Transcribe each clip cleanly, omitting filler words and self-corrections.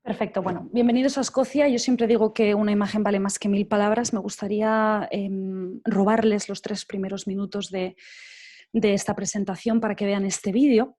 Perfecto, bueno, bienvenidos a Escocia. Yo siempre digo que una imagen vale más que 1000 palabras. Me gustaría robarles los 3 primeros minutos de esta presentación para que vean este vídeo.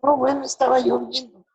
Oh, bueno, estaba lloviendo.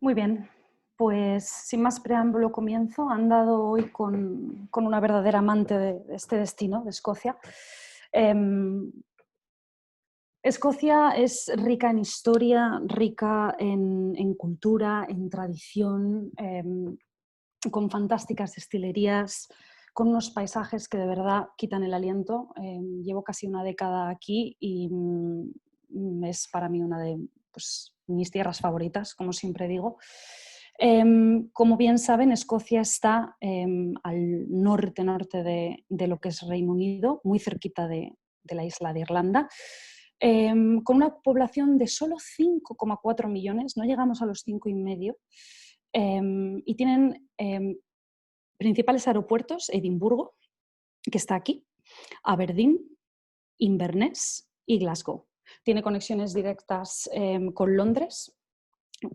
Muy bien, pues sin más preámbulo comienzo. Han dado hoy con una verdadera amante de este destino, de Escocia. Escocia es rica en historia, rica en cultura, en tradición, con fantásticas destilerías, con unos paisajes que de verdad quitan el aliento. Llevo casi una década aquí y es para mí una de mis tierras favoritas, como siempre digo. Como bien saben, Escocia está al norte de lo que es Reino Unido, muy cerquita de la isla de Irlanda. Con una población de solo 5,4 millones, no llegamos a los 5,5, y tienen principales aeropuertos: Edimburgo, que está aquí, Aberdeen, Inverness y Glasgow. Tiene conexiones directas con Londres,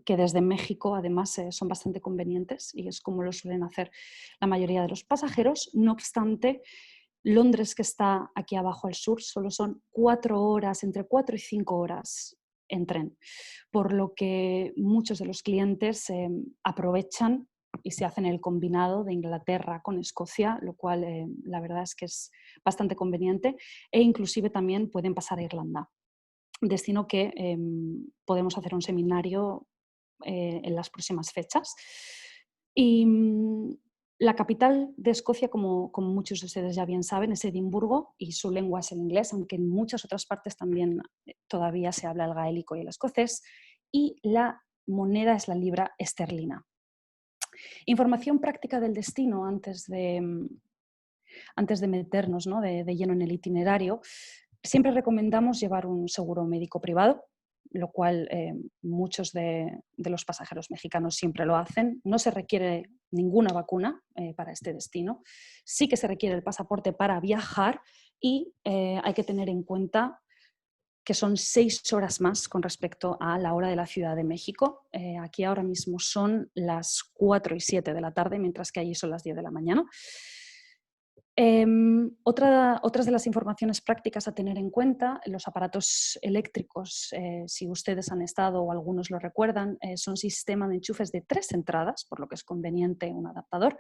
que desde México además son bastante convenientes y es como lo suelen hacer la mayoría de los pasajeros. No obstante, Londres, que está aquí abajo al sur, solo son 4 horas, entre 4 y 5 horas en tren, por lo que muchos de los clientes aprovechan y se hacen el combinado de Inglaterra con Escocia, lo cual la verdad es que es bastante conveniente, e inclusive también pueden pasar a Irlanda, destino que podemos hacer un seminario en las próximas fechas. Y La capital de Escocia, como muchos de ustedes ya bien saben, es Edimburgo y su lengua es el inglés, aunque en muchas otras partes también todavía se habla el gaélico y el escocés, y la moneda es la libra esterlina. Información práctica del destino antes de meternos, ¿no?, de lleno en el itinerario. Siempre recomendamos llevar un seguro médico privado, lo cual muchos de los pasajeros mexicanos siempre lo hacen. No se requiere ninguna vacuna para este destino. Sí que se requiere el pasaporte para viajar y hay que tener en cuenta que son 6 horas más con respecto a la hora de la Ciudad de México. Aquí ahora mismo son las 4 y 7 de la tarde, mientras que allí son las 10 de la mañana. Otras de las informaciones prácticas a tener en cuenta, los aparatos eléctricos, si ustedes han estado o algunos lo recuerdan, son sistema de enchufes de 3 entradas, por lo que es conveniente un adaptador.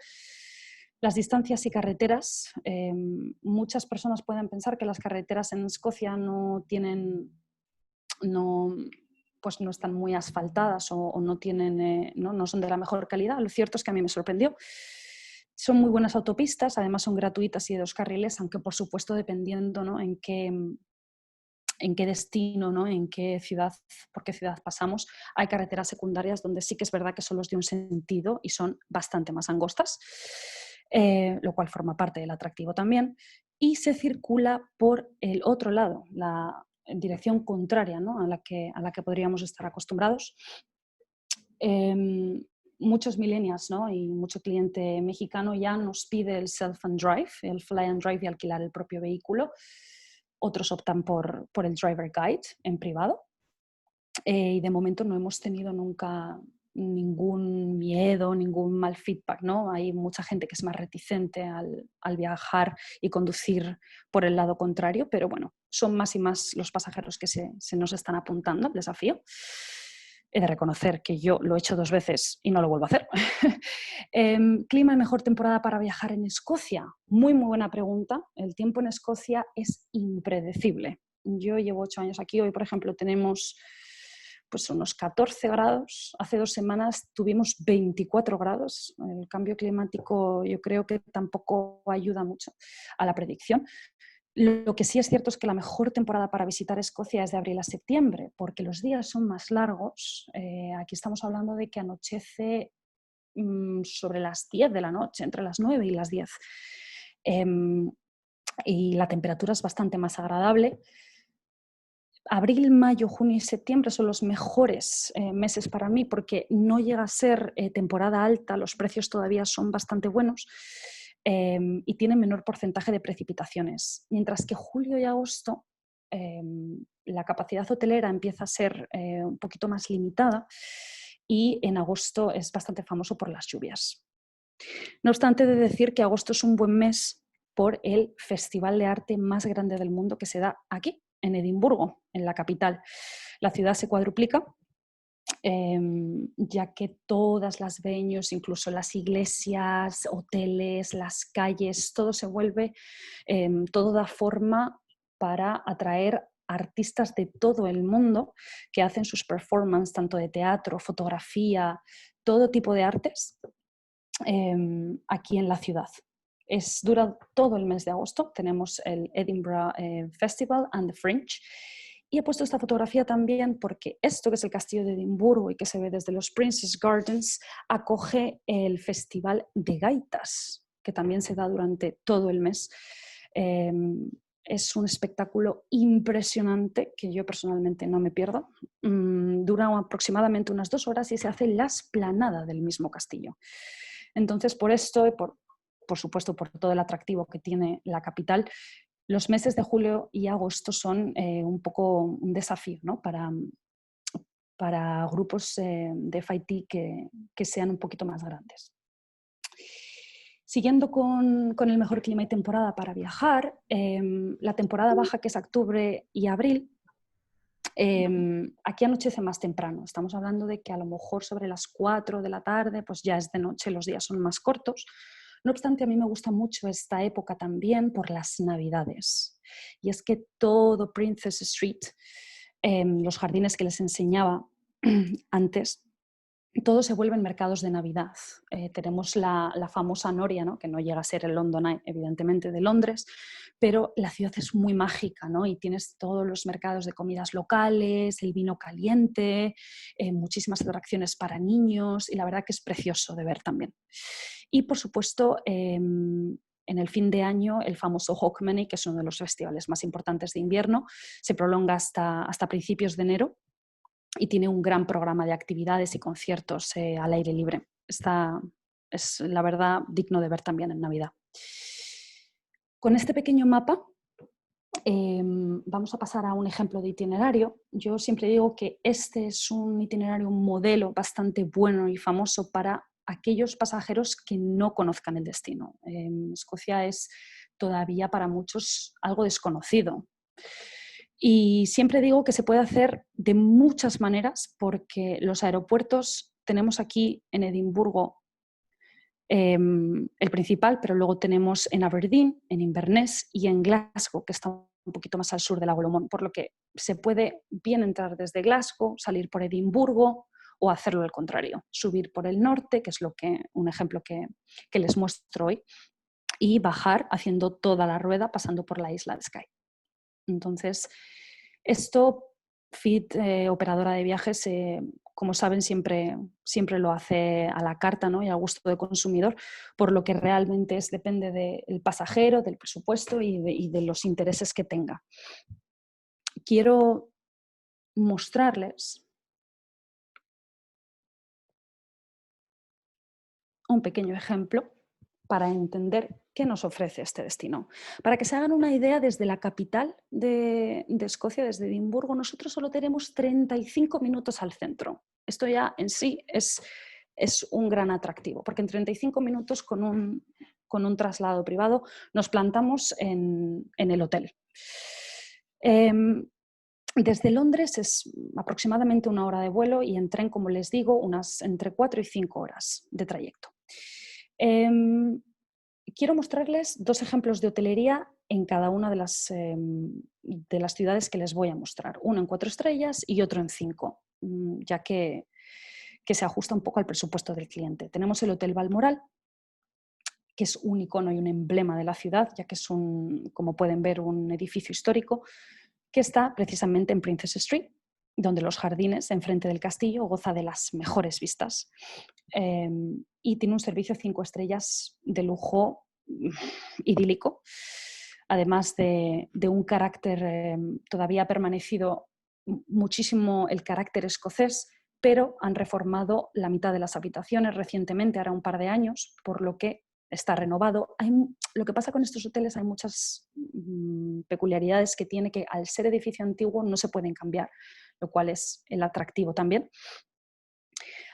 Las distancias y carreteras, muchas personas pueden pensar que las carreteras en Escocia no, pues no están muy asfaltadas o no, no son de la mejor calidad. Lo cierto es que a mí me sorprendió. Son muy buenas autopistas, además son gratuitas y de 2 carriles, aunque por supuesto dependiendo, ¿no?, en qué destino, ¿no?, por qué ciudad pasamos, hay carreteras secundarias donde sí que es verdad que son los de un sentido y son bastante más angostas, lo cual forma parte del atractivo también, y se circula por el otro lado, en dirección contraria, ¿no?, a la que podríamos estar acostumbrados. Muchos millennials, ¿no?, y mucho cliente mexicano ya nos pide el self and drive, el fly and drive y alquilar el propio vehículo. Otros optan por el driver guide en privado. Y de momento no hemos tenido nunca ningún miedo, ningún mal feedback, ¿no? Hay mucha gente que es más reticente al viajar y conducir por el lado contrario, pero bueno, son más y más los pasajeros que se nos están apuntando al desafío. He de reconocer que yo lo he hecho 2 veces y no lo vuelvo a hacer. Clima y mejor temporada para viajar en Escocia. Muy, muy buena pregunta. El tiempo en Escocia es impredecible. Yo llevo 8 años aquí. Hoy, por ejemplo, tenemos pues unos 14 grados. Hace 2 semanas tuvimos 24 grados. El cambio climático yo creo que tampoco ayuda mucho a la predicción. Lo que sí es cierto es que la mejor temporada para visitar Escocia es de abril a septiembre, porque los días son más largos. Aquí estamos hablando de que anochece sobre las 10 de la noche, entre las 9 y las 10. Y la temperatura es bastante más agradable. Abril, mayo, junio y septiembre son los mejores meses para mí porque no llega a ser temporada alta, los precios todavía son bastante buenos y tienen menor porcentaje de precipitaciones. Mientras que julio y agosto la capacidad hotelera empieza a ser un poquito más limitada y en agosto es bastante famoso por las lluvias. No obstante, he de decir que agosto es un buen mes por el festival de arte más grande del mundo que se da aquí, en Edimburgo, en la capital. La ciudad se cuadruplica, ya que todas las venues, incluso las iglesias, hoteles, las calles, todo se vuelve, todo da forma para atraer artistas de todo el mundo que hacen sus performances, tanto de teatro, fotografía, todo tipo de artes, aquí en la ciudad. Dura todo el mes de agosto, tenemos el Edinburgh Festival and the Fringe. Y he puesto esta fotografía también porque esto, que es el castillo de Edimburgo y que se ve desde los Princess Gardens, acoge el Festival de Gaitas, que también se da durante todo el mes. Es un espectáculo impresionante que yo personalmente no me pierdo. Dura aproximadamente unas 2 horas y se hace la esplanada del mismo castillo. Entonces, por esto, por supuesto, por todo el atractivo que tiene la capital, los meses de julio y agosto son un poco un desafío, ¿no?, para grupos de FIT que sean un poquito más grandes. Siguiendo con el mejor clima y temporada para viajar, la temporada baja, que es octubre y abril, aquí anochece más temprano. Estamos hablando de que a lo mejor sobre las 4 de la tarde pues ya es de noche, los días son más cortos. No obstante, a mí me gusta mucho esta época también por las Navidades. Y es que todo Princess Street, los jardines que les enseñaba antes, Todos se vuelven mercados de Navidad. Tenemos la famosa Noria, ¿no? Que no llega a ser el London Eye, evidentemente, de Londres, pero la ciudad es muy mágica, ¿no? Y tienes todos los mercados de comidas locales, el vino caliente, muchísimas atracciones para niños y la verdad que es precioso de ver también. Y por supuesto, en el fin de año, el famoso Hogmanay, que es uno de los festivales más importantes de invierno, se prolonga hasta principios de enero y tiene un gran programa de actividades y conciertos al aire libre. Es, la verdad, digno de ver también en Navidad. Con este pequeño mapa vamos a pasar a un ejemplo de itinerario. Yo siempre digo que este es un itinerario, un modelo bastante bueno y famoso para aquellos pasajeros que no conozcan el destino. Escocia es todavía para muchos algo desconocido. Y siempre digo que se puede hacer de muchas maneras porque los aeropuertos tenemos aquí en Edimburgo el principal, pero luego tenemos en Aberdeen, en Inverness y en Glasgow, que está un poquito más al sur del Lago Lomond, por lo que se puede bien entrar desde Glasgow, salir por Edimburgo o hacerlo al contrario, subir por el norte, que es un ejemplo que les muestro hoy, y bajar haciendo toda la rueda pasando por la isla de Skye. Entonces, esto, Fit, operadora de viajes, como saben, siempre lo hace a la carta, ¿no? Y a gusto del consumidor, por lo que realmente depende del pasajero, del presupuesto y de los intereses que tenga. Quiero mostrarles un pequeño ejemplo para entender qué nos ofrece este destino. Para que se hagan una idea, desde la capital de Escocia, desde Edimburgo, nosotros solo tenemos 35 minutos al centro. Esto ya en sí es un gran atractivo, porque en 35 minutos con un traslado privado nos plantamos en el hotel. Desde Londres es aproximadamente 1 hora de vuelo y en tren, como les digo, unas entre 4 y 5 horas de trayecto. Quiero mostrarles 2 ejemplos de hotelería en cada una de las ciudades que les voy a mostrar. Uno en 4 estrellas y otro en 5, ya que se ajusta un poco al presupuesto del cliente. Tenemos el Hotel Balmoral, que es un icono y un emblema de la ciudad, ya que es como pueden ver, un edificio histórico que está precisamente en Princess Street, donde los jardines enfrente del castillo goza de las mejores vistas. Y tiene un servicio 5 estrellas de lujo idílico, además de un carácter, todavía ha permanecido muchísimo el carácter escocés, pero han reformado la mitad de las habitaciones recientemente, ahora un par de años, por lo que está renovado. Lo que pasa con estos hoteles, hay muchas peculiaridades que tiene, que al ser edificio antiguo no se pueden cambiar, lo cual es el atractivo también.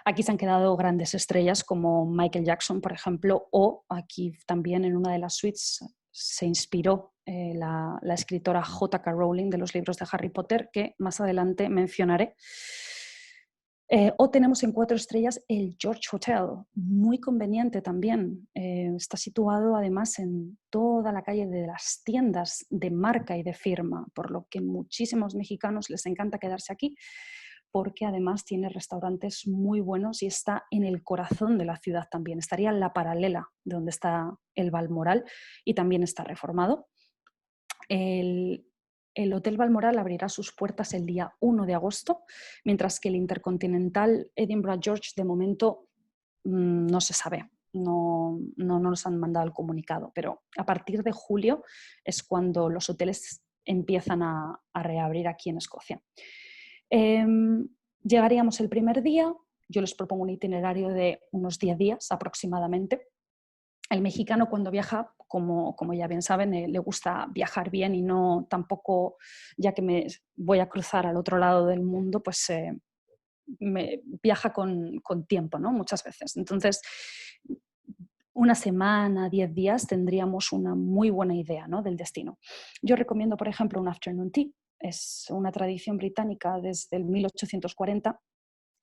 Aquí se han quedado grandes estrellas como Michael Jackson, por ejemplo, o aquí también en una de las suites se inspiró la escritora J.K. Rowling de los libros de Harry Potter, que más adelante mencionaré. O tenemos en 4 estrellas el George Hotel, muy conveniente también. Está situado además en toda la calle de las tiendas de marca y de firma, por lo que muchísimos mexicanos les encanta quedarse aquí, porque además tiene restaurantes muy buenos y está en el corazón de la ciudad también. Estaría en la paralela de donde está el Balmoral y también está reformado. El Hotel Balmoral abrirá sus puertas el día 1 de agosto, mientras que el Intercontinental Edinburgh George de momento no se sabe, no nos han mandado el comunicado, pero a partir de julio es cuando los hoteles empiezan a reabrir aquí en Escocia. Llegaríamos el primer día, yo les propongo un itinerario de unos 10 días aproximadamente. El mexicano, cuando viaja, como ya bien saben, le gusta viajar bien y no tampoco, ya que me voy a cruzar al otro lado del mundo, pues viaja con tiempo, ¿no? Muchas veces. Entonces, una semana, 10 días, tendríamos una muy buena idea, ¿no?, del destino. Yo recomiendo, por ejemplo, un afternoon tea. Es una tradición británica desde el 1840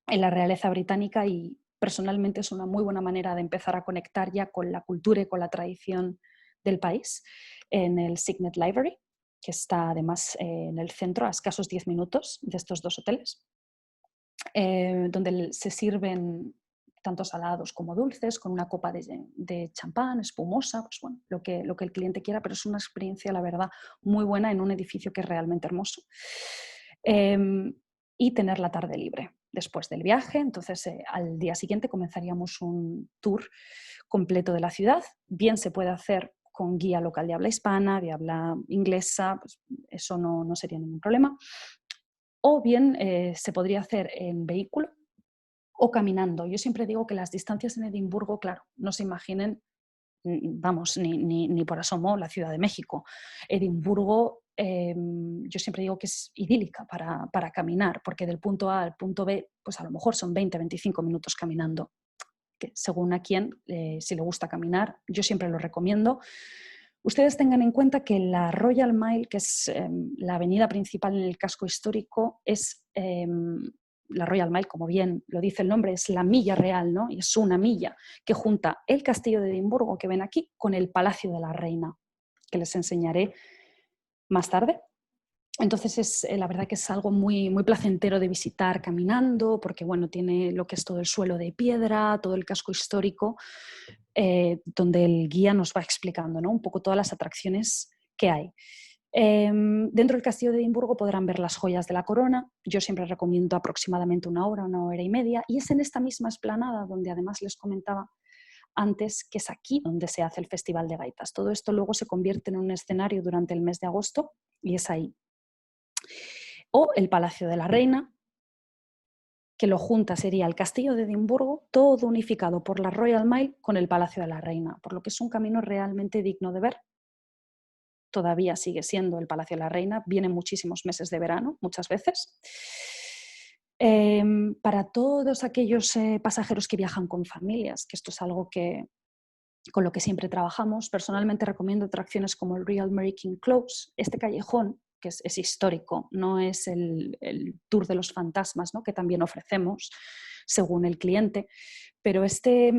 en la realeza británica y personalmente es una muy buena manera de empezar a conectar ya con la cultura y con la tradición del país, en el Signet Library, que está además en el centro, a escasos 10 minutos de estos 2 hoteles. donde se sirven tanto salados como dulces, con una copa de champán, espumosa, pues bueno, lo que el cliente quiera, pero es una experiencia, la verdad, muy buena en un edificio que es realmente hermoso. Y tener la tarde libre después del viaje. Entonces, al día siguiente comenzaríamos un tour completo de la ciudad. Bien se puede hacer con guía local de habla hispana, de habla inglesa, pues eso no sería ningún problema. O bien se podría hacer en vehículo o caminando. Yo siempre digo que las distancias en Edimburgo, claro, no se imaginen, vamos, ni por asomo la Ciudad de México. Edimburgo, yo siempre digo que es idílica para caminar, porque del punto A al punto B, pues a lo mejor son 20-25 minutos caminando, que según a quién, si le gusta caminar, yo siempre lo recomiendo. Ustedes tengan en cuenta que la Royal Mile, que es la avenida principal en el casco histórico, es la Royal Mile, como bien lo dice el nombre, es la milla real, ¿no? Y es una milla que junta el castillo de Edimburgo que ven aquí con el Palacio de la Reina, que les enseñaré más tarde. Entonces, la verdad que es algo muy, muy placentero de visitar caminando, porque bueno, tiene lo que es todo el suelo de piedra, todo el casco histórico, donde el guía nos va explicando, ¿no? Un poco todas las atracciones que hay. Dentro del castillo de Edimburgo podrán ver las joyas de la corona. Yo siempre recomiendo aproximadamente una hora y media, y es en esta misma explanada donde además les comentaba antes que es aquí donde se hace el Festival de Gaitas. Todo esto luego se convierte en un escenario durante el mes de agosto y es ahí. O el Palacio de la Reina, que lo junta sería el Castillo de Edimburgo, todo unificado por la Royal Mile con el Palacio de la Reina, por lo que es un camino realmente digno de ver. Todavía sigue siendo el Palacio de la Reina, vienen muchísimos meses de verano, muchas veces. Para todos aquellos pasajeros que viajan con familias, que esto es algo con lo que siempre trabajamos, personalmente recomiendo atracciones como el Real Mary King Close, este callejón que es histórico, no es el tour de los fantasmas, ¿no? Que también ofrecemos según el cliente, pero esta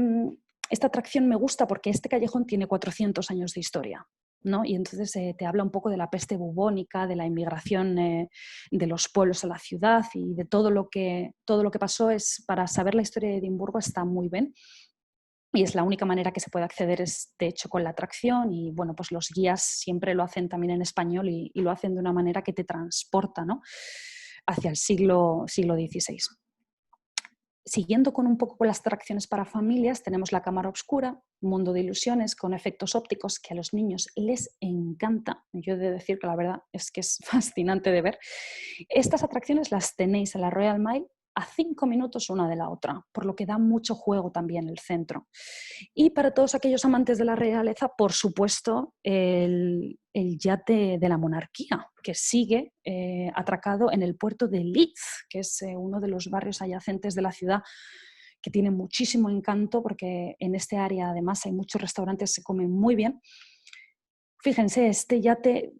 atracción me gusta porque este callejón tiene 400 años de historia, ¿no? Y entonces te habla un poco de la peste bubónica, de la inmigración de los pueblos a la ciudad y de todo lo que pasó. Para saber la historia de Edimburgo está muy bien. Y es la única manera que se puede acceder, es de hecho con la atracción, y bueno, pues los guías siempre lo hacen también en español y lo hacen de una manera que te transporta, ¿no? Hacia el siglo XVI. Siguiendo con un poco con las atracciones para familias, tenemos la Cámara Oscura, mundo de ilusiones con efectos ópticos que a los niños les encanta. Yo he de decir que la verdad es que es fascinante de ver. Estas atracciones las tenéis en la Royal Mile a 5 minutos una de la otra, por lo que da mucho juego también el centro. Y para todos aquellos amantes de la realeza, por supuesto, el yate de la monarquía, que sigue atracado en el puerto de Leeds, que es uno de los barrios adyacentes de la ciudad, que tiene muchísimo encanto, porque en este área además hay muchos restaurantes, se come muy bien. Fíjense, este yate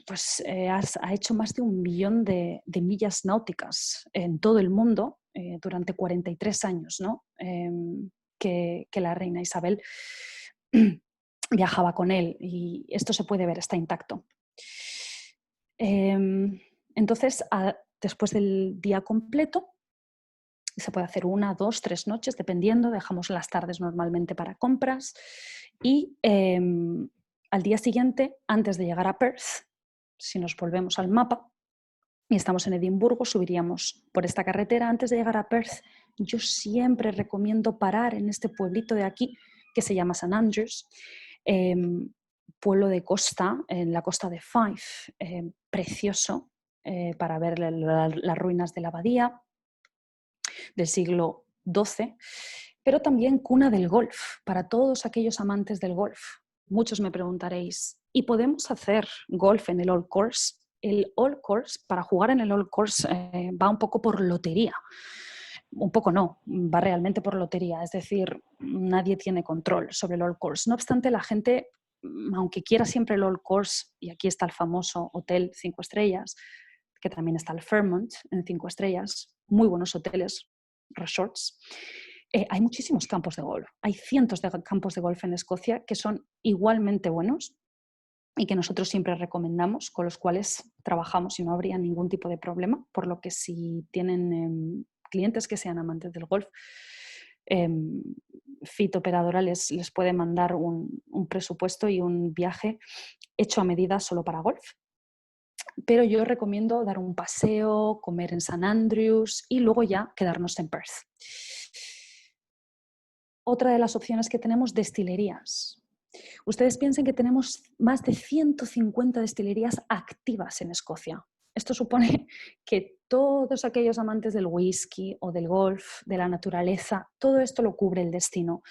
pues, ha hecho más de 1 millón de millas náuticas en todo el mundo durante 43 años, ¿no? Que la reina Isabel viajaba con él, y esto se puede ver, está intacto. Entonces, después del día completo, se puede hacer 1, 2, 3 noches, dependiendo, dejamos las tardes normalmente para compras, y al día siguiente, antes de llegar a Perth, si nos volvemos al mapa y estamos en Edimburgo, subiríamos por esta carretera. Antes de llegar a Perth, yo siempre recomiendo parar en este pueblito de aquí que se llama St. Andrews, pueblo de costa, en la costa de Fife, precioso, para ver las ruinas de la abadía del siglo XII, pero también cuna del golf, para todos aquellos amantes del golf. Muchos me preguntaréis, ¿y podemos hacer golf en el Old Course? El Old Course, para jugar en el Old Course, va un poco por lotería. Un poco no, va realmente por lotería, es decir, nadie tiene control sobre el Old Course. No obstante, la gente, aunque quiera siempre el Old Course, y aquí está el famoso hotel 5 estrellas, que también está el Fairmont en 5 estrellas, muy buenos hoteles, resorts, hay muchísimos campos de golf. Hay cientos de campos de golf en Escocia que son igualmente buenos y que nosotros siempre recomendamos, con los cuales trabajamos y no habría ningún tipo de problema, por lo que si tienen clientes que sean amantes del golf, Fit Operadora les puede mandar un presupuesto y un viaje hecho a medida solo para golf. Pero yo recomiendo dar un paseo, comer en St. Andrews y luego ya quedarnos en Perth. Otra de las opciones que tenemos, destilerías. Ustedes piensen que tenemos más de 150 destilerías activas en Escocia. Esto supone que todos aquellos amantes del whisky o del golf, de la naturaleza, todo esto lo cubre el destino.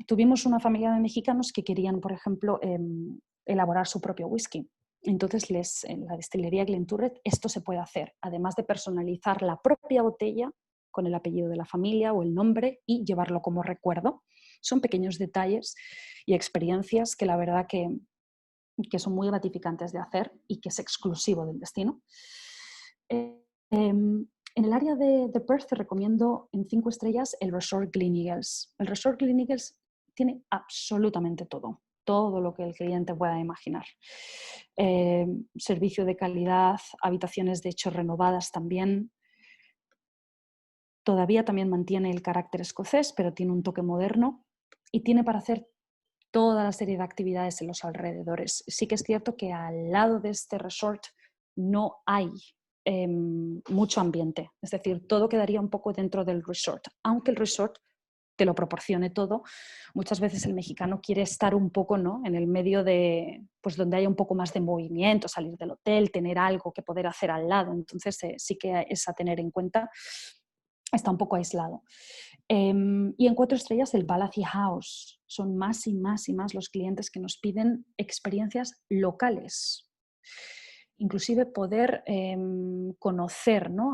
Tuvimos una familia de mexicanos que querían, por ejemplo, elaborar su propio whisky. Entonces, en la destilería Glenturret esto se puede hacer, además de personalizar la propia botella con el apellido de la familia o el nombre y llevarlo como recuerdo. Son pequeños detalles y experiencias que la verdad que son muy gratificantes de hacer y que es exclusivo del destino. En el área de Perth te recomiendo en 5 estrellas el Resort Gleneagles. El Resort Gleneagles tiene absolutamente todo lo que el cliente pueda imaginar. Servicio de calidad, habitaciones de hecho renovadas también. Todavía también mantiene el carácter escocés, pero tiene un toque moderno y tiene para hacer toda la serie de actividades en los alrededores. Sí que es cierto que al lado de este resort no hay mucho ambiente, es decir, todo quedaría un poco dentro del resort, aunque el resort te lo proporcione todo. Muchas veces el mexicano quiere estar un poco, ¿no?, en el medio de, pues, donde haya un poco más de movimiento, salir del hotel, tener algo que poder hacer al lado, entonces sí que es a tener en cuenta. Está un poco aislado. Y en 4 estrellas el Palace House. Son más y más y más los clientes que nos piden experiencias locales. Inclusive poder conocer, ¿no?,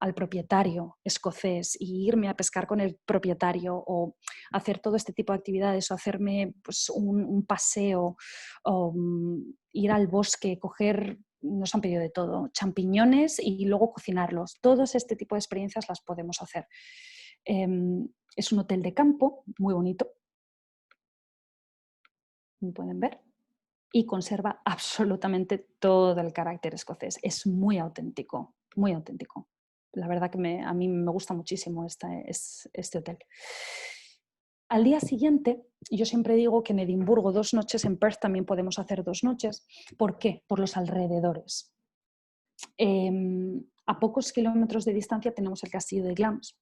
al propietario escocés y irme a pescar con el propietario o hacer todo este tipo de actividades o hacerme, pues, un paseo o ir al bosque, coger, nos han pedido de todo, champiñones y luego cocinarlos. Todos este tipo de experiencias las podemos hacer. Es un hotel de campo muy bonito, como pueden ver, y conserva absolutamente todo el carácter escocés. Es muy auténtico, muy auténtico. La verdad que a mí me gusta muchísimo este hotel. Al día siguiente, yo siempre digo que en Edimburgo 2 noches, en Perth también podemos hacer 2 noches. ¿Por qué? Por los alrededores. A pocos kilómetros de distancia tenemos el castillo de Glamis,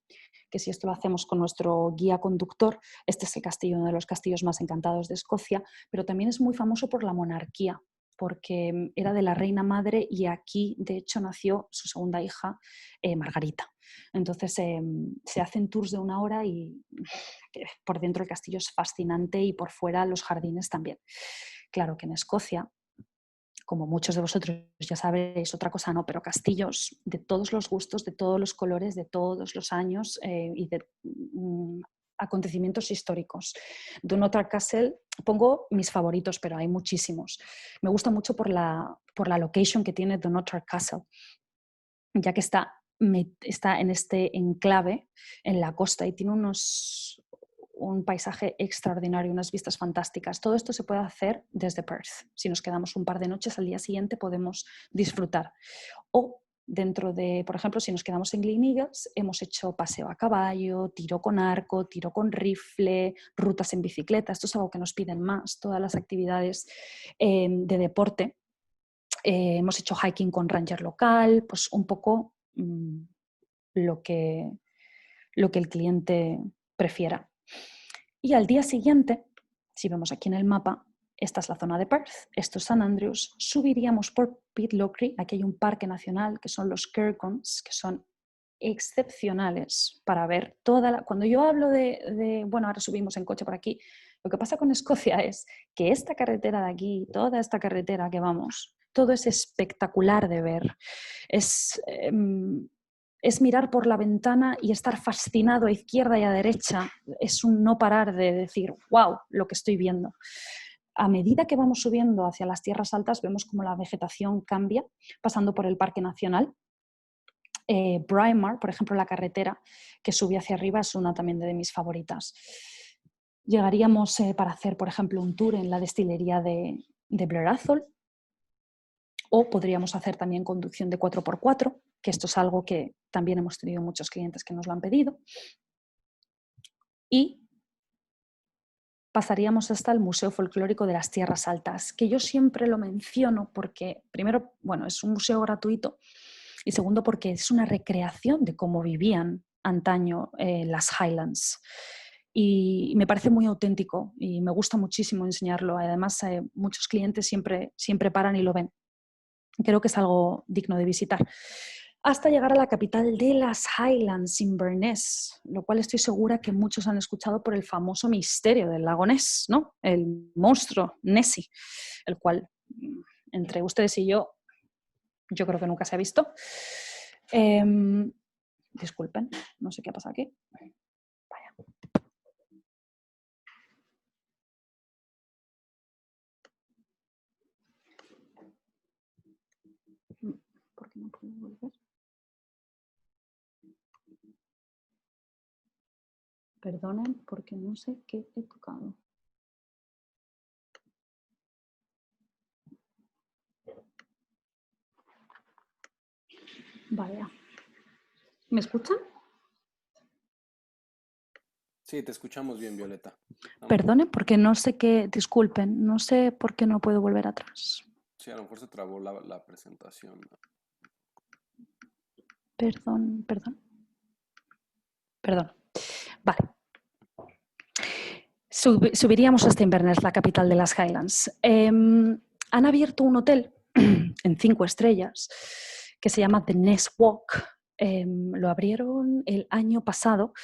que si esto lo hacemos con nuestro guía conductor, este es el castillo, uno de los castillos más encantados de Escocia, pero también es muy famoso por la monarquía, porque era de la reina madre y aquí de hecho nació su segunda hija, Margarita. Entonces se hacen tours de 1 hora y por dentro el castillo es fascinante y por fuera los jardines también. Claro que en Escocia, como muchos de vosotros ya sabéis, otra cosa no, pero castillos de todos los gustos, de todos los colores, de todos los años y de acontecimientos históricos. Dunnottar Castle, pongo mis favoritos, pero hay muchísimos. Me gusta mucho por la location que tiene Dunnottar Castle, ya que está en este enclave en la costa y tiene un paisaje extraordinario, unas vistas fantásticas. Todo esto se puede hacer desde Perth. Si nos quedamos un par de noches, al día siguiente podemos disfrutar. O dentro de, por ejemplo, si nos quedamos en Gleneagles, hemos hecho paseo a caballo, tiro con arco, tiro con rifle, rutas en bicicleta. Esto es algo que nos piden más, todas las actividades de deporte. Hemos hecho hiking con ranger local, pues un poco lo que el cliente prefiera. Y al día siguiente, si vemos aquí en el mapa, esta es la zona de Perth, esto es St. Andrews, subiríamos por Pitlochry, aquí hay un parque nacional que son los Cairngorms, que son excepcionales para ver Cuando yo hablo bueno, ahora subimos en coche por aquí, lo que pasa con Escocia es que esta carretera de aquí, toda esta carretera que vamos, todo es espectacular de ver. Es mirar por la ventana y estar fascinado a izquierda y a derecha. Es un no parar de decir, wow, lo que estoy viendo. A medida que vamos subiendo hacia las tierras altas, vemos cómo la vegetación cambia, pasando por el Parque Nacional. Braemar, por ejemplo, la carretera que sube hacia arriba es una también de mis favoritas. Llegaríamos para hacer, por ejemplo, un tour en la destilería de Blair Athol O podríamos hacer también conducción de 4x4, que esto es algo que también hemos tenido muchos clientes que nos lo han pedido. Y pasaríamos hasta el Museo Folclórico de las Tierras Altas, que yo siempre lo menciono porque, primero, bueno, es un museo gratuito y segundo, porque es una recreación de cómo vivían antaño las Highlands. Y me parece muy auténtico y me gusta muchísimo enseñarlo. Además, muchos clientes siempre paran y lo ven. Creo que es algo digno de visitar. Hasta llegar a la capital de las Highlands, Inverness, lo cual estoy segura que muchos han escuchado por el famoso misterio del lago Ness, ¿no? El monstruo Nessie, el cual entre ustedes y yo creo que nunca se ha visto. Disculpen, no sé qué ha pasado aquí. Vaya. ¿Por qué no puedo volver? Perdonen porque no sé qué he tocado. Vaya. ¿Me escuchan? Sí, te escuchamos bien, Violeta. Perdonen porque no sé qué, disculpen, no sé por qué no puedo volver atrás. Sí, a lo mejor se trabó la presentación. Perdón. Vale. Subiríamos hasta Inverness, la capital de las Highlands. Han abierto un hotel en 5 estrellas que se llama The Ness Walk. Lo abrieron el año pasado,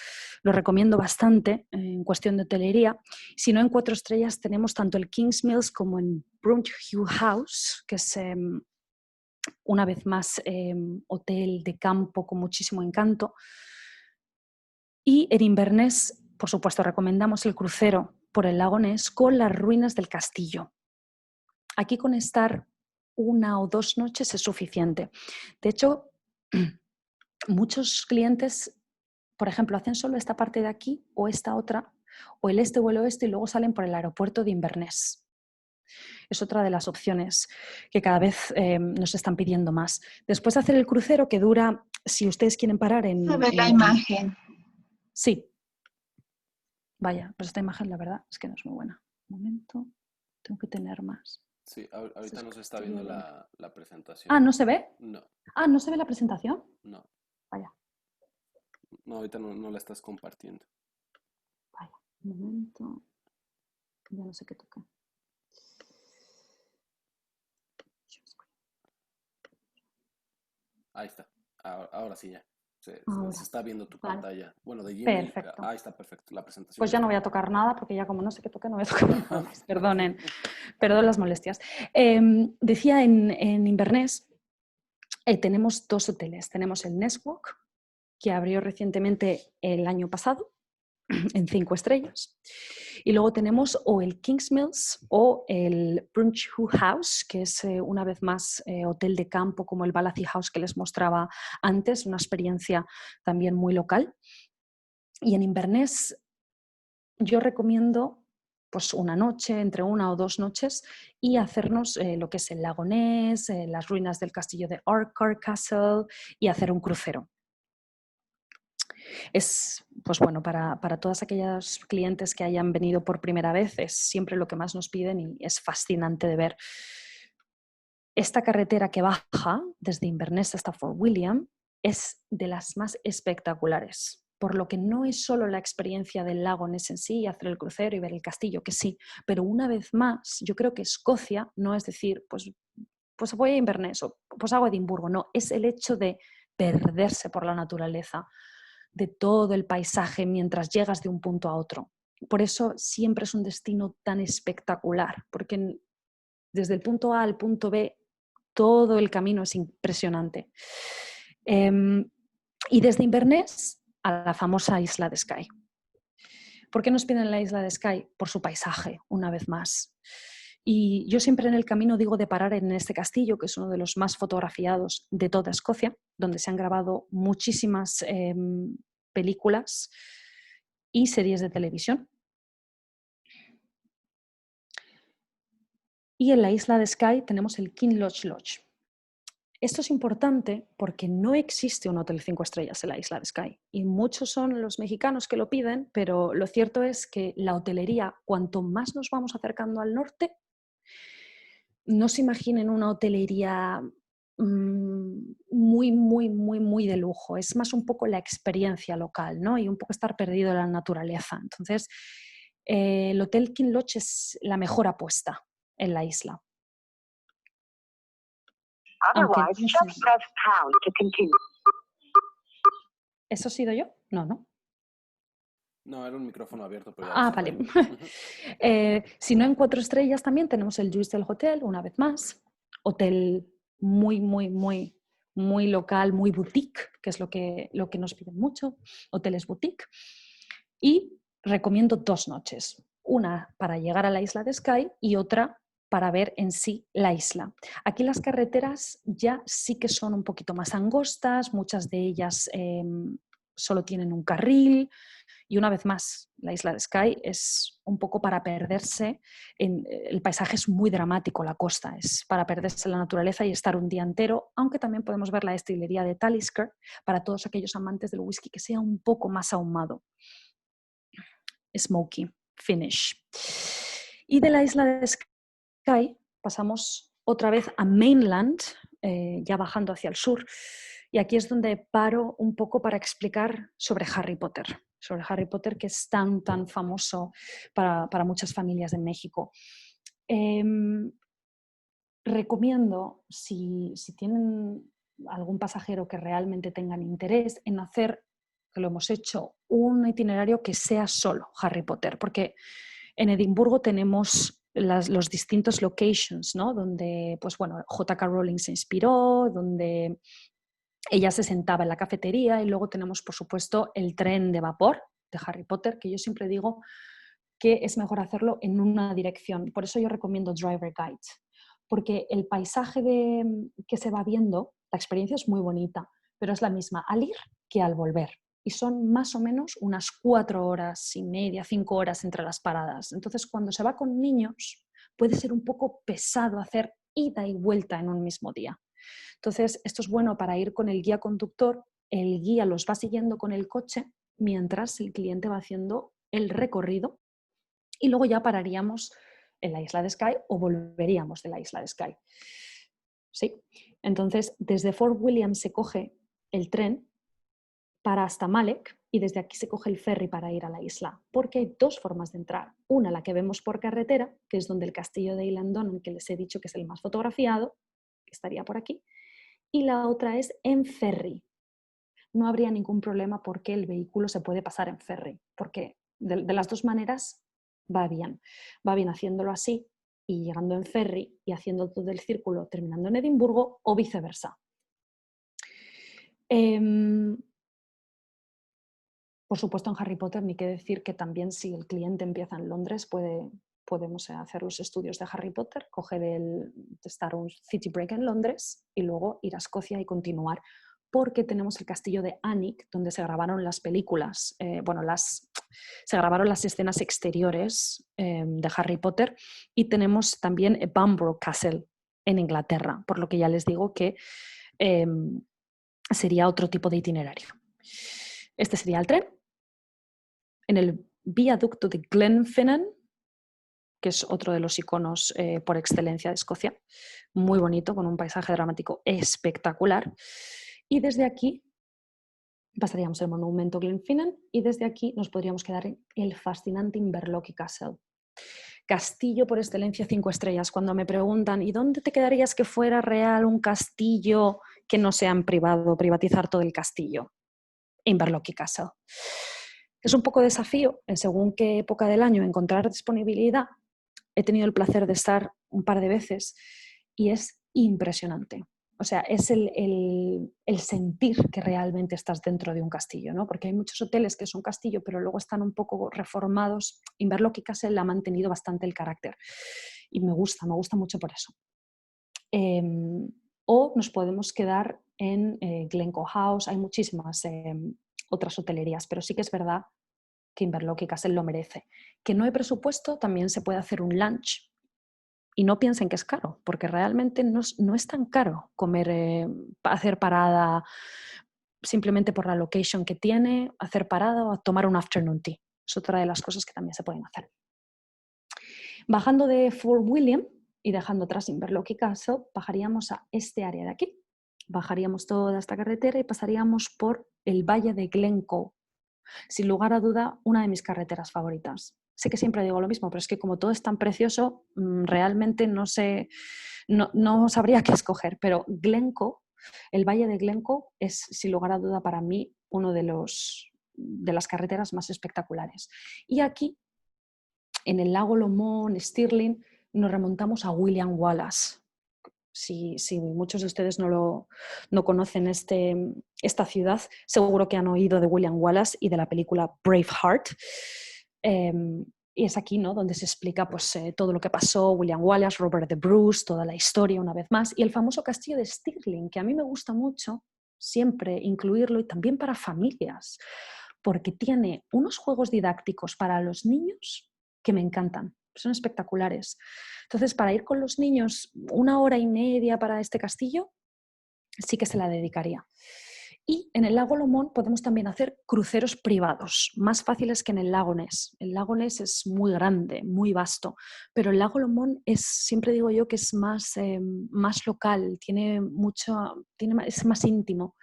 lo recomiendo bastante en cuestión de hotelería. Si no, en 4 estrellas tenemos tanto el King's Mills como en Brunchview House, que es una vez más hotel de campo con muchísimo encanto. Y en Inverness, por supuesto, recomendamos el crucero por el lago Ness con las ruinas del castillo. Aquí con estar 1 o 2 noches es suficiente. De hecho, muchos clientes, por ejemplo, hacen solo esta parte de aquí o esta otra, o el este o el oeste, y luego salen por el aeropuerto de Inverness. Es otra de las opciones que cada vez nos están pidiendo más. Después de hacer el crucero, que dura, si ustedes quieren parar en... A ver la imagen. Sí. Vaya, pues esta imagen la verdad es que no es muy buena. Un momento, tengo que tener más. Sí, ahorita no se está viendo la presentación. Ah, ¿no se ve? No. Ah, ¿no se ve la presentación? No. Vaya. No, ahorita no la estás compartiendo. Vaya, un momento. Ya no sé qué toca. Ahí está. Ahora sí ya. Se está viendo tu vale. pantalla. Bueno, de Gmail. Perfecto. Ahí está perfecto. La presentación. Pues ya no voy a tocar nada porque ya como no sé qué toca, no voy a tocar nada más. Perdonen. Perdón las molestias. Decía en Inverness tenemos 2 hoteles. Tenemos el Ness Walk, que abrió recientemente el año pasado, en 5 estrellas. Y luego tenemos o el King's Mills o el Brunchview House, que es una vez más hotel de campo como el Ballazy House que les mostraba antes, una experiencia también muy local. Y en Inverness yo recomiendo pues 1 noche, entre 1 o 2 noches, y hacernos lo que es el lago Ness, las ruinas del castillo de Arkar Castle y hacer un crucero. Es, pues bueno, para todas aquellas clientes que hayan venido por primera vez, es siempre lo que más nos piden y es fascinante de ver. Esta carretera que baja desde Inverness hasta Fort William es de las más espectaculares, por lo que no es solo la experiencia del lago Ness en sí, hacer el crucero y ver el castillo, que sí, pero una vez más, yo creo que Escocia no es decir, pues voy a Inverness o pues hago Edimburgo, no, es el hecho de perderse por la naturaleza, de todo el paisaje mientras llegas de un punto a otro. Por eso siempre es un destino tan espectacular, porque desde el punto A al punto B todo el camino es impresionante. Y desde Inverness a la famosa isla de Skye. ¿Por qué nos piden la isla de Skye? Por su paisaje, una vez más. Y yo siempre en el camino digo de parar en este castillo, que es uno de los más fotografiados de toda Escocia, donde se han grabado muchísimas películas y series de televisión. Y en la isla de Skye tenemos el Kinloch Lodge, Esto es importante porque no existe un hotel 5 estrellas en la isla de Skye y muchos son los mexicanos que lo piden, pero lo cierto es que la hotelería, cuanto más nos vamos acercando al norte, no se imaginen una hotelería muy, muy, muy, muy de lujo. Es más un poco la experiencia local, ¿no? Y un poco estar perdido en la naturaleza. Entonces, el Hotel King Lodge es la mejor apuesta en la isla. Aunque no sé. ¿Eso he sido yo? No, ¿no? No, era un micrófono abierto, pero ya lo cerré. Vale. Si no, en 4 estrellas también tenemos el Juice del Hotel, una vez más. Hotel muy, muy, muy, muy local, muy boutique, que es lo que nos piden mucho. Hoteles boutique. Y recomiendo 2 noches. Una para llegar a la isla de Skye y otra para ver en sí la isla. Aquí las carreteras ya sí que son un poquito más angostas, muchas de ellas solo tienen un carril. Y una vez más, la isla de Skye es un poco para perderse. El paisaje es muy dramático, la costa, es para perderse en la naturaleza y estar un día entero, aunque también podemos ver la destilería de Talisker para todos aquellos amantes del whisky que sea un poco más ahumado. Smoky, finish. Y de la isla de Skye pasamos otra vez a Mainland, ya bajando hacia el sur. Y aquí es donde paro un poco para explicar sobre Harry Potter que es tan, tan famoso para muchas familias de México. Recomiendo, si tienen algún pasajero que realmente tengan interés en hacer, que lo hemos hecho, un itinerario que sea solo Harry Potter, porque en Edimburgo tenemos los distintos locations, ¿no? Donde, pues bueno, J.K. Rowling se inspiró, donde ella se sentaba en la cafetería y luego tenemos, por supuesto, el tren de vapor de Harry Potter, que yo siempre digo que es mejor hacerlo en una dirección. Por eso yo recomiendo Driver Guide, porque el paisaje que se va viendo, la experiencia es muy bonita, pero es la misma al ir que al volver. Y son más o menos unas 4 horas y media, 5 horas entre las paradas. Entonces, cuando se va con niños, puede ser un poco pesado hacer ida y vuelta en un mismo día. Entonces, esto es bueno para ir con el guía conductor. El guía los va siguiendo con el coche mientras el cliente va haciendo el recorrido y luego ya pararíamos en la isla de Skye o volveríamos de la isla de Skye. Sí. Entonces, desde Fort William se coge el tren para hasta Malek y desde aquí se coge el ferry para ir a la isla, porque hay 2 formas de entrar. Una, la que vemos por carretera, que es donde el castillo de Eilean, que les he dicho que es el más fotografiado, que estaría por aquí, y la otra es en ferry. No habría ningún problema porque el vehículo se puede pasar en ferry, porque de las 2 maneras va bien. Va bien haciéndolo así y llegando en ferry y haciendo todo el círculo terminando en Edimburgo o viceversa. Por supuesto, en Harry Potter ni que decir que también si el cliente empieza en Londres podemos hacer los estudios de Harry Potter, estar un city break en Londres y luego ir a Escocia y continuar, porque tenemos el castillo de Alnwick, donde se grabaron las películas, se grabaron las escenas exteriores de Harry Potter, y tenemos también Bamborough Castle en Inglaterra, por lo que ya les digo que sería otro tipo de itinerario. Este sería el tren. En el viaducto de Glenfinnan, que es otro de los iconos por excelencia de Escocia, muy bonito, con un paisaje dramático espectacular. Y desde aquí pasaríamos el monumento Glenfinnan y desde aquí nos podríamos quedar en el fascinante Inverloch Castle. Castillo por excelencia 5 estrellas. Cuando me preguntan, ¿y dónde te quedarías que fuera real un castillo que no sea en privado, privatizar todo el castillo? Inverloch Castle. Es un poco desafío, en según qué época del año, encontrar disponibilidad. He tenido el placer de estar un par de veces y es impresionante. O sea, es el sentir que realmente estás dentro de un castillo, ¿no? Porque hay muchos hoteles que son castillo, pero luego están un poco reformados. Inverloch Castle ha mantenido bastante el carácter y me gusta mucho por eso. O nos podemos quedar en Glencoe House. Hay muchísimas otras hotelerías, pero sí que es verdad que Inverloch Castle lo merece. Que no hay presupuesto, también se puede hacer un lunch Y no piensen que es caro, porque realmente no es tan caro comer, hacer parada simplemente por la location que tiene, hacer parada o tomar un afternoon tea. Es otra de las cosas que también se pueden hacer. Bajando de Fort William y dejando atrás Inverloch Castle, bajaríamos a este área de aquí. Bajaríamos toda esta carretera y pasaríamos por el Valle de Glencoe. Sin lugar a duda, una de mis carreteras favoritas. Sé que siempre digo lo mismo, pero es que como todo es tan precioso, realmente no sé, no sabría qué escoger. Pero Glencoe, el Valle de Glencoe, es sin lugar a duda para mí uno de las carreteras más espectaculares. Y aquí, en el lago Lomond, Stirling, nos remontamos a William Wallace. Si muchos de ustedes no conocen esta ciudad, seguro que han oído de William Wallace y de la película Braveheart. Y es aquí, ¿no?, donde se explica pues, todo lo que pasó, William Wallace, Robert the Bruce, toda la historia una vez más. Y el famoso castillo de Stirling, que a mí me gusta mucho siempre incluirlo, y también para familias, porque tiene unos juegos didácticos para los niños que me encantan, son espectaculares. Entonces, para ir con los niños 1 hora y media para este castillo, sí que se la dedicaría. Y en el lago Lomond podemos también hacer cruceros privados, más fáciles que en el lago Ness. El lago Ness es muy grande, muy vasto, pero el lago Lomond siempre digo yo que es más local, es más íntimo.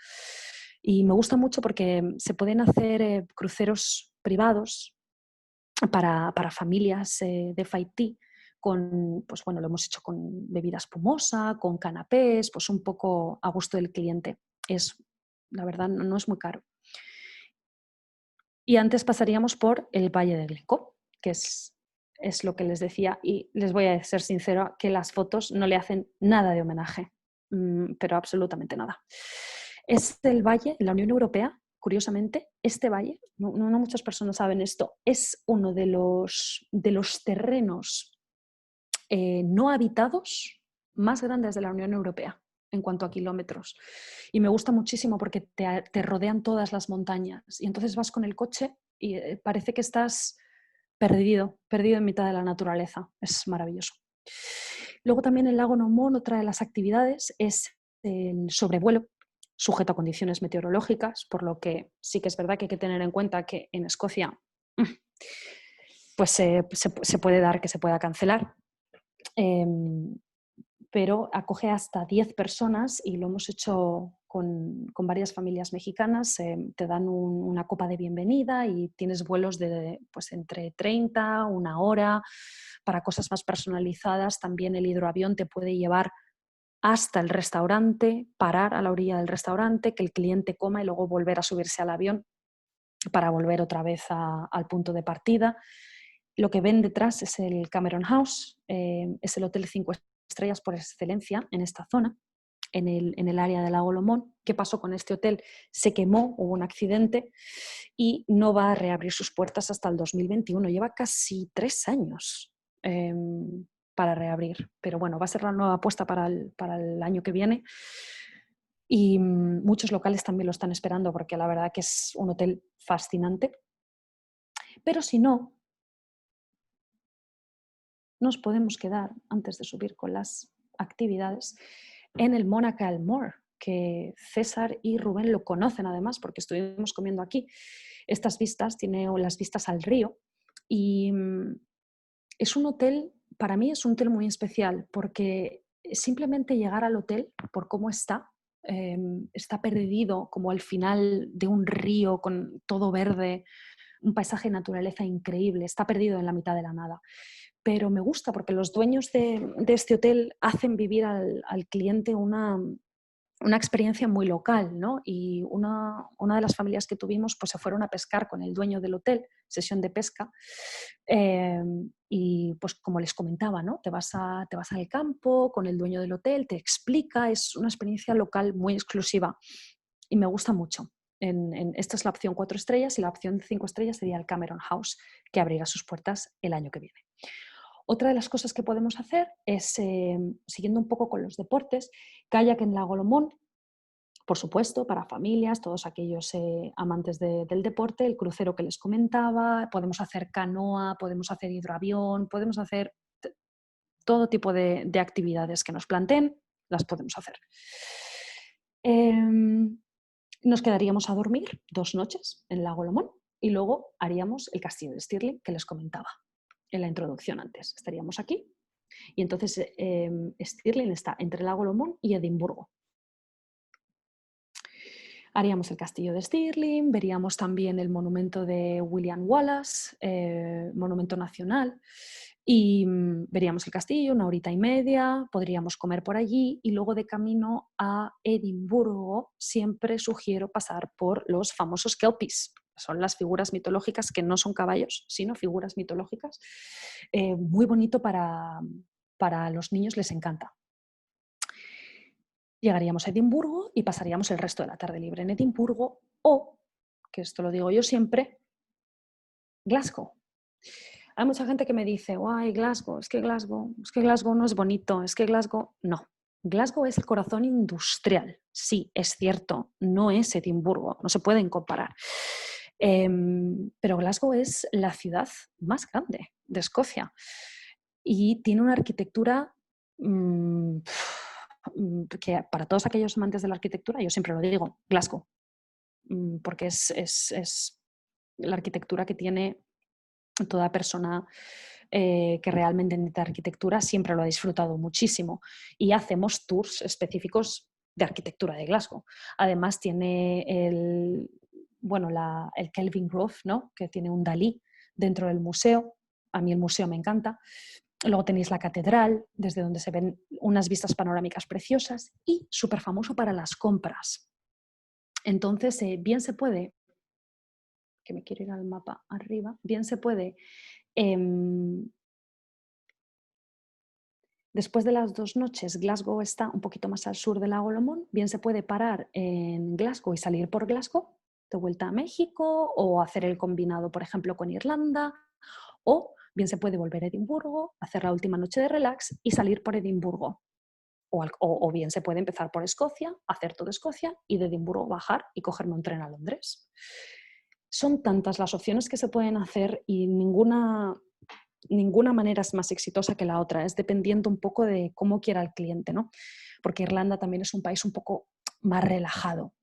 Y me gusta mucho porque se pueden hacer cruceros privados para familias de Faiटी, pues bueno, lo hemos hecho con bebida espumosa, con canapés, pues un poco a gusto del cliente. La verdad, no es muy caro. Y antes pasaríamos por el Valle de Glencoe, que es lo que les decía, y les voy a ser sincera que las fotos no le hacen nada de homenaje, pero absolutamente nada. Es el valle en la Unión Europea. Curiosamente, este valle, no muchas personas saben esto, es uno de los terrenos no habitados más grandes de la Unión Europea en cuanto a kilómetros. Y me gusta muchísimo porque te rodean todas las montañas y entonces vas con el coche y parece que estás perdido en mitad de la naturaleza. Es maravilloso. Luego también el lago Lomond, otra de las actividades es el sobrevuelo, sujeto a condiciones meteorológicas, por lo que sí que es verdad que hay que tener en cuenta que en Escocia pues se puede dar que se pueda cancelar. Pero acoge hasta 10 personas y lo hemos hecho con varias familias mexicanas. Te dan una copa de bienvenida y tienes vuelos de pues, entre 30, 1 hora, para cosas más personalizadas. También el hidroavión te puede llevar hasta el restaurante, parar a la orilla del restaurante, que el cliente coma y luego volver a subirse al avión para volver otra vez al punto de partida. Lo que ven detrás es el Cameron House, es el hotel 5 estrellas por excelencia en esta zona, en el área del lago Lomond. ¿Qué pasó con este hotel? Se quemó, hubo un accidente y no va a reabrir sus puertas hasta el 2021. Lleva casi 3 años para reabrir, pero bueno, va a ser la nueva apuesta para el año que viene. Y muchos locales también lo están esperando porque la verdad que es un hotel fascinante. Pero si no, nos podemos quedar, antes de subir con las actividades, en el Monacal Moor, que César y Rubén lo conocen además porque estuvimos comiendo aquí. Estas vistas, tiene las vistas al río y es un hotel, para mí es un hotel muy especial porque simplemente llegar al hotel por cómo está perdido como al final de un río con todo verde, un paisaje de naturaleza increíble, está perdido en la mitad de la nada. Pero me gusta porque los dueños de este hotel hacen vivir al cliente una experiencia muy local, ¿no? Y una de las familias que tuvimos pues se fueron a pescar con el dueño del hotel, sesión de pesca, y pues como les comentaba, ¿no? Te vas al campo con el dueño del hotel, te explica, es una experiencia local muy exclusiva y me gusta mucho. Esta es la opción 4 estrellas y la opción 5 estrellas sería el Cameron House, que abrirá sus puertas el año que viene. Otra de las cosas que podemos hacer es, siguiendo un poco con los deportes, kayak en lago Lomond, por supuesto, para familias, todos aquellos amantes del deporte, el crucero que les comentaba, podemos hacer canoa, podemos hacer hidroavión, podemos hacer todo tipo de actividades que nos planteen, las podemos hacer. Nos quedaríamos a dormir 2 noches en Lago Lomón y luego haríamos el castillo de Stirling que les comentaba en la introducción antes. Estaríamos aquí y entonces Stirling está entre Lago Lomón y Edimburgo. Haríamos el castillo de Stirling, veríamos también el monumento de William Wallace, monumento nacional, y veríamos el castillo, 1 horita y media, podríamos comer por allí y luego de camino a Edimburgo siempre sugiero pasar por los famosos Kelpies. Son las figuras mitológicas que no son caballos, sino figuras mitológicas. Muy bonito para los niños, les encanta. Llegaríamos a Edimburgo y pasaríamos el resto de la tarde libre en Edimburgo o, que esto lo digo yo siempre, Glasgow. Hay mucha gente que me dice, ¡ay, Glasgow! Es que Glasgow no es bonito, es que Glasgow... No, Glasgow es el corazón industrial. Sí, es cierto, no es Edimburgo, no se pueden comparar. Pero Glasgow es la ciudad más grande de Escocia y tiene una arquitectura que para todos aquellos amantes de la arquitectura, yo siempre lo digo, Glasgow, porque es la arquitectura que tiene toda persona que realmente necesita arquitectura, siempre lo ha disfrutado muchísimo y hacemos tours específicos de arquitectura de Glasgow. Además tiene el Kelvin Grove, ¿no? Que tiene un Dalí dentro del museo. A mí el museo me encanta. Luego tenéis la catedral, desde donde se ven unas vistas panorámicas preciosas y súper famoso para las compras. Entonces, bien se puede, que me quiero ir al mapa arriba, bien se puede, después de las 2 noches, Glasgow está un poquito más al sur del Lago Lomón, bien se puede parar en Glasgow y salir por Glasgow, de vuelta a México, o hacer el combinado, por ejemplo, con Irlanda, o bien se puede volver a Edimburgo, hacer la última noche de relax y salir por Edimburgo. O bien se puede empezar por Escocia, hacer todo Escocia y de Edimburgo bajar y cogerme un tren a Londres. Son tantas las opciones que se pueden hacer y ninguna manera es más exitosa que la otra. Es dependiendo un poco de cómo quiera el cliente, ¿no? Porque Irlanda también es un país un poco más relajado.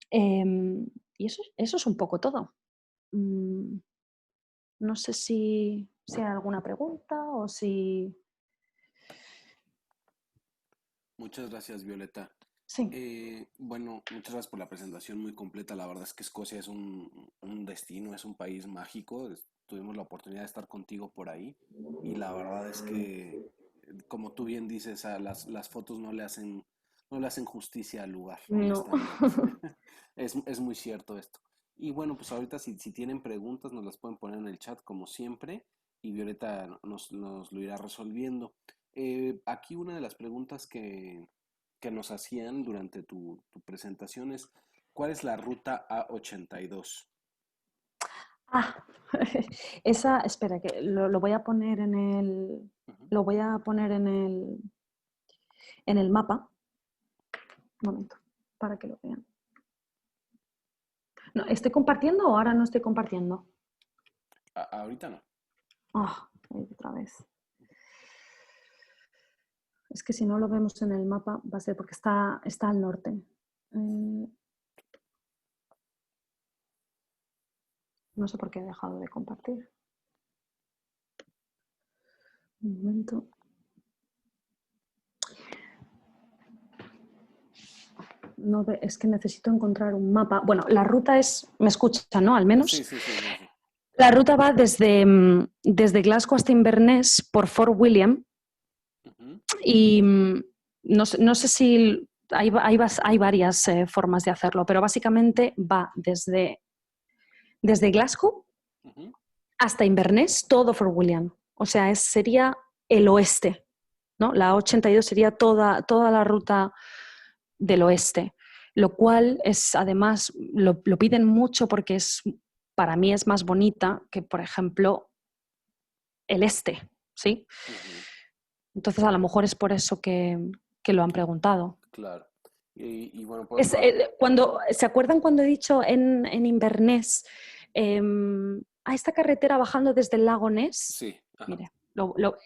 Y eso es un poco todo. No sé si hay alguna pregunta o si... Muchas gracias, Violeta. Sí. Bueno, muchas gracias por la presentación muy completa. La verdad es que Escocia es un destino, es un país mágico. Tuvimos la oportunidad de estar contigo por ahí y la verdad es que, como tú bien dices, las fotos no le hacen justicia al lugar, No. honestamente. Es muy cierto esto. Y bueno, pues ahorita si tienen preguntas nos las pueden poner en el chat como siempre y Violeta nos lo irá resolviendo. Aquí una de las preguntas que nos hacían durante tu presentación es, ¿cuál es la ruta A82? Esa, espera, que lo voy a poner en el... Lo voy a poner en el mapa. Un momento, para que lo vean. No, ¿estoy compartiendo o ahora no estoy compartiendo? Ahorita no. Otra vez. Es que si no lo vemos en el mapa va a ser porque está al norte. No sé por qué he dejado de compartir. Un momento. No, es que necesito encontrar un mapa. Bueno, la ruta es... ¿Me escuchan, no? Al menos. Sí. La ruta va desde Glasgow hasta Inverness por Fort William. Y no sé si hay varias formas de hacerlo, pero básicamente va desde Glasgow hasta Inverness, todo Fort William. O sea, sería el oeste, ¿no? La 82 sería toda la ruta del oeste, lo cual es, además, lo piden mucho porque para mí es más bonita que, por ejemplo, el este, ¿sí? Entonces, a lo mejor es por eso que lo han preguntado. Claro. Y bueno, ¿se acuerdan cuando he dicho en Inverness a esta carretera bajando desde el lago Ness? Sí. Ajá. Mire,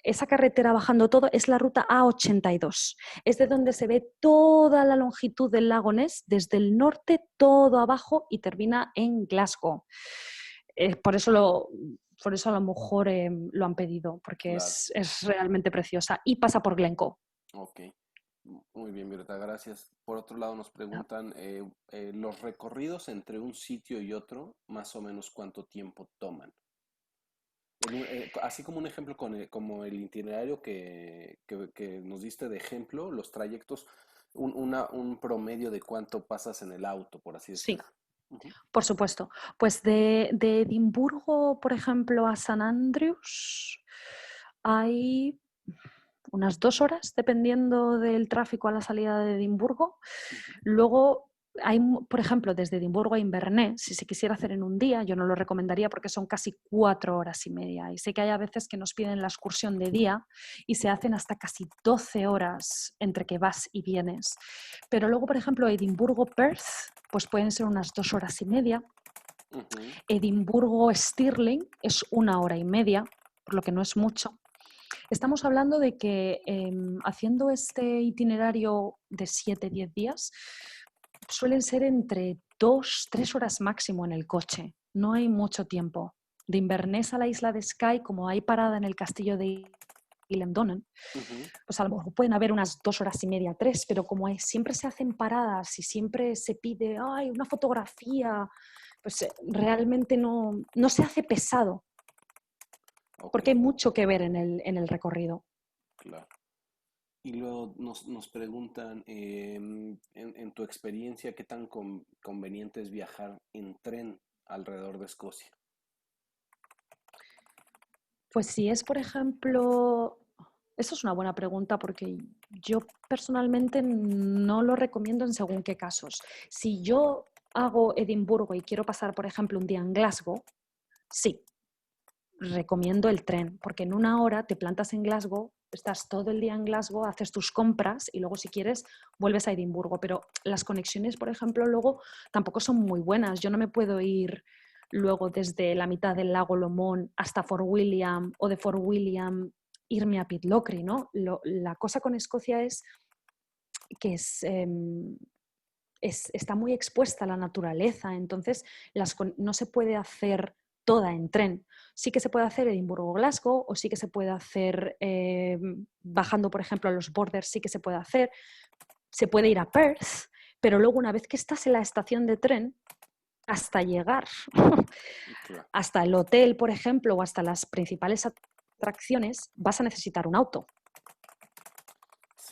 Esa carretera bajando todo es la ruta A82. Es de donde se ve toda la longitud del lago Ness, desde el norte todo abajo y termina en Glasgow. Por eso a lo mejor lo han pedido, porque Claro. es realmente preciosa y pasa por Glencoe. Ok. Muy bien, Violeta, gracias. Por otro lado, nos preguntan los recorridos entre un sitio y otro, más o menos cuánto tiempo toman. Así como un ejemplo como el itinerario que nos diste de ejemplo, los trayectos, un promedio de cuánto pasas en el auto, por así Sí, decirlo. Ujú, por supuesto. Pues de Edimburgo, por ejemplo, a San Andrews hay unas 2 horas, dependiendo del tráfico a la salida de Edimburgo. ujú. Luego hay, por ejemplo, desde Edimburgo a Inverness, si se quisiera hacer en un día, yo no lo recomendaría porque son casi 4 horas y media. Y sé que hay a veces que nos piden la excursión de día y se hacen hasta casi 12 horas entre que vas y vienes. Pero luego, por ejemplo, Edimburgo-Perth, pues pueden ser unas 2 horas y media. Ujú. Edimburgo-Stirling es 1 hora y media, por lo que no es mucho. Estamos hablando de que haciendo este itinerario de 7-10 días, suelen ser entre 2-3 horas máximo en el coche. No hay mucho tiempo. De Inverness a la isla de Skye, como hay parada en el castillo de Glendonen, Ujú. pues a lo mejor pueden haber unas 2 horas y media, 3, pero como siempre se hacen paradas y siempre se pide, ay, una fotografía, pues realmente no se hace pesado, Ok, porque hay mucho que ver en el recorrido. claro. Y luego nos preguntan, en tu experiencia, ¿qué tan conveniente es viajar en tren alrededor de Escocia? Pues si es, por ejemplo, eso es una buena pregunta porque yo personalmente no lo recomiendo en según qué casos. Si yo hago Edimburgo y quiero pasar, por ejemplo, un día en Glasgow, sí, recomiendo el tren, porque en 1 hora te plantas en Glasgow, estás todo el día en Glasgow, haces tus compras y luego si quieres vuelves a Edimburgo. Pero las conexiones, por ejemplo, luego tampoco son muy buenas. Yo no me puedo ir luego desde la mitad del lago Lomond hasta Fort William o de Fort William irme a Pitlochry, ¿no? La cosa con Escocia es que está muy expuesta a la naturaleza, entonces no se puede hacer toda en tren. Sí que se puede hacer Edimburgo-Glasgow o sí que se puede hacer bajando, por ejemplo, a los borders, sí que se puede hacer. Se puede ir a Perth, pero luego una vez que estás en la estación de tren, hasta llegar Claro. hasta el hotel, por ejemplo, o hasta las principales atracciones, vas a necesitar un auto.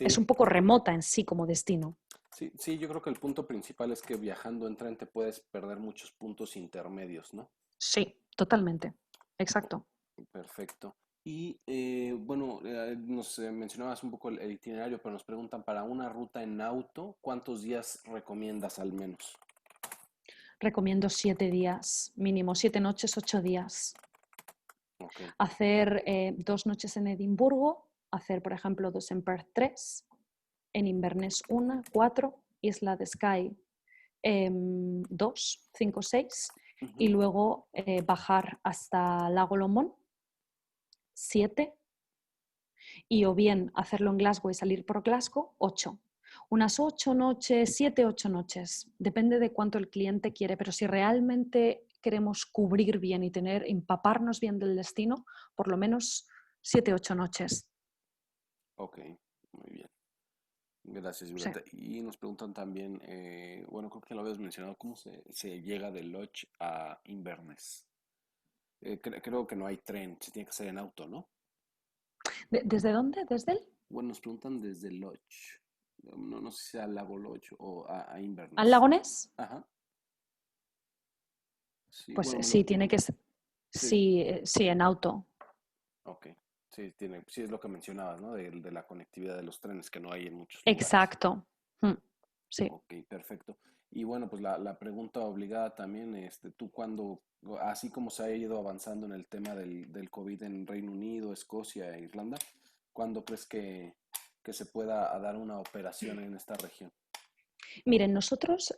Es Sí, un poco remota en sí como destino. sí, sí, yo creo que el punto principal es que viajando en tren te puedes perder muchos puntos intermedios, ¿no? Sí, totalmente. Exacto. Perfecto. Y bueno, nos mencionabas un poco el itinerario, pero nos preguntan para una ruta en auto, ¿cuántos días recomiendas al menos? Recomiendo 7 días, mínimo 7 noches, 8 días. Ok. Hacer 2 noches en Edimburgo, hacer, por ejemplo, 2 en Perth, 3, en Inverness 1, 4, Isla de Skye 2, 5, 6, y Ujú. luego bajar hasta Lago Lomond 7, y o bien hacerlo en Glasgow y salir por Glasgow 8. Unas 8 noches, 7, 8 noches, depende de cuánto el cliente quiere, pero si realmente queremos cubrir bien y empaparnos bien del destino, por lo menos 7, 8 noches. Ok, muy bien. Gracias, Sí. Violeta. Y nos preguntan también, bueno, creo que lo habías mencionado, ¿cómo se llega de Lodge a Inverness? Creo que no hay tren, se tiene que hacer en auto, ¿no? ¿Desde dónde? ¿Desde él? Bueno, nos preguntan desde Lodge. No, no sé si sea Lago Lodge o a ¿Al Inverness. Lagonés? Ajá. Sí, Pues bueno, sí, tiene que ser. sí, Sí, sí, en auto. ok. Sí, sí es lo que mencionabas, ¿no? De la conectividad de los trenes que no hay en muchos lugares. Exacto. Sí. Ok, perfecto. Y bueno, pues la pregunta obligada también, tú cuando, así como se ha ido avanzando en el tema del COVID en Reino Unido, Escocia e Irlanda, ¿cuándo crees que se pueda dar una operación en esta región? Miren, nosotros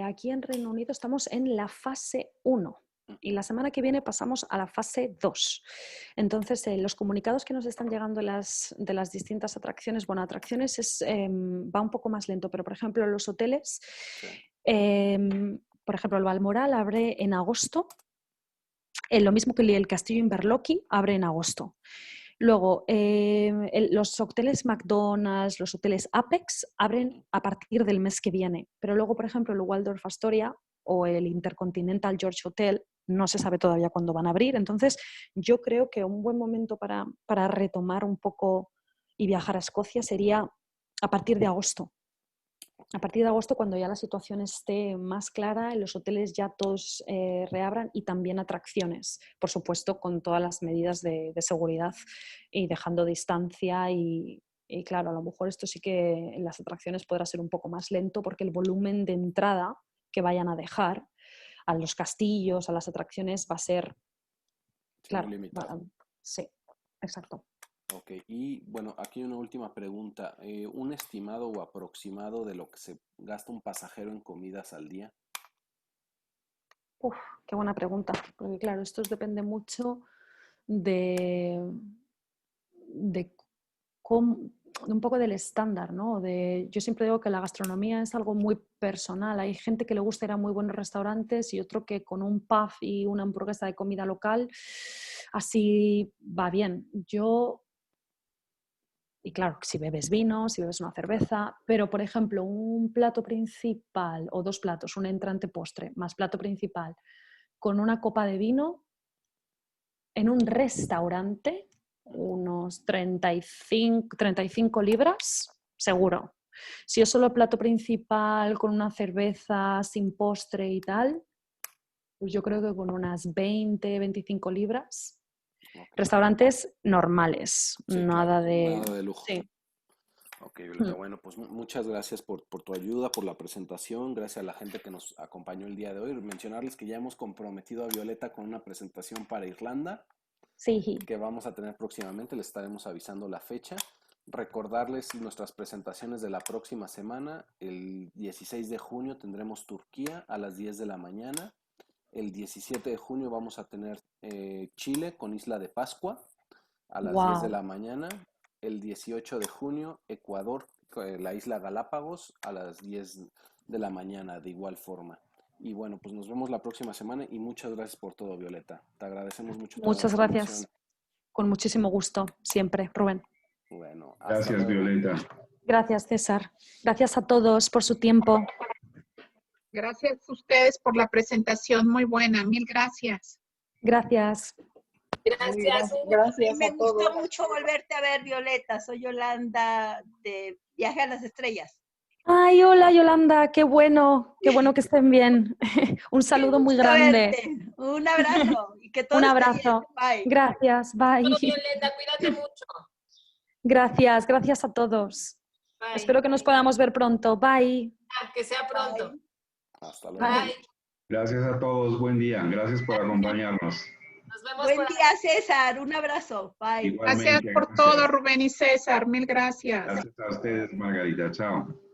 aquí en Reino Unido estamos en la fase 1. Y la semana que viene pasamos a la fase 2. Entonces, los comunicados que nos están llegando de las distintas atracciones, bueno, atracciones va un poco más lento, pero por ejemplo los hoteles, por ejemplo el Balmoral abre en agosto, lo mismo que el Castillo Inverlochi abre en agosto. Luego, los hoteles McDonald's, los hoteles Apex abren a partir del mes que viene, pero luego, por ejemplo, el Waldorf Astoria o el Intercontinental George Hotel no se sabe todavía cuándo van a abrir. Entonces, yo creo que un buen momento para retomar un poco y viajar a Escocia sería a partir de agosto. A partir de agosto, cuando ya la situación esté más clara, en los hoteles ya todos reabran y también atracciones, por supuesto, con todas las medidas de seguridad y dejando distancia y claro, a lo mejor esto sí que en las atracciones podrá ser un poco más lento porque el volumen de entrada que vayan a dejar a los castillos, a las atracciones, va a ser, claro, sí, exacto. Ok, y bueno, aquí una última pregunta. ¿Un estimado o aproximado de lo que se gasta un pasajero en comidas al día? Uf, qué buena pregunta, porque claro, esto depende mucho de un poco del estándar, ¿no? Yo siempre digo que la gastronomía es algo muy personal. Hay gente que le gusta ir a muy buenos restaurantes y otro que con un pub y una hamburguesa de comida local así va bien. Y claro, si bebes vino, si bebes una cerveza, pero por ejemplo un plato principal o dos platos, un entrante postre más plato principal con una copa de vino en un restaurante, unos 35 libras, seguro. Si es solo plato principal con una cerveza sin postre y tal, pues yo creo que con unas 20-25 libras. Okay. Restaurantes normales, sí, nada, claro, de... nada de lujo. Sí. Ok, Violeta, bueno, pues muchas gracias por tu ayuda, por la presentación, gracias a la gente que nos acompañó el día de hoy. Mencionarles que ya hemos comprometido a Violeta con una presentación para Irlanda, Sí. que vamos a tener próximamente, les estaremos avisando la fecha. Recordarles nuestras presentaciones de la próxima semana. El 16 de junio tendremos Turquía a las 10 de la mañana. El 17 de junio vamos a tener Chile con Isla de Pascua a las 10 de la mañana. El 18 de junio Ecuador, la isla Galápagos a las 10 de la mañana de igual forma. Y bueno, pues nos vemos la próxima semana y muchas gracias por todo, Violeta. Te agradecemos mucho toda Muchas la gracias. información. Con muchísimo gusto, siempre, Rubén. Bueno, gracias, Violeta. Gracias, César. Gracias a todos por su tiempo. Gracias a ustedes por la presentación, muy buena. Mil gracias. Gracias. Gracias. Me gustó mucho volverte a ver, Violeta. Soy Yolanda de Viaje a las Estrellas. Ay, hola Yolanda, qué bueno que estén bien. Un saludo muy grande. Verte. Un abrazo. Y que todo Un esté abrazo. bien. Bye. Gracias, bye. Violeta, cuídate mucho. Gracias a todos. Bye. Espero que nos podamos ver pronto. Bye. Que sea pronto. Bye. Hasta luego. Bye. Gracias a todos, buen día. Gracias por acompañarnos. Nos vemos. Buen día, César. Un abrazo. Bye. Igualmente, Gracias por todo, Rubén y César. Mil gracias. Gracias a ustedes, Margarita. Chao.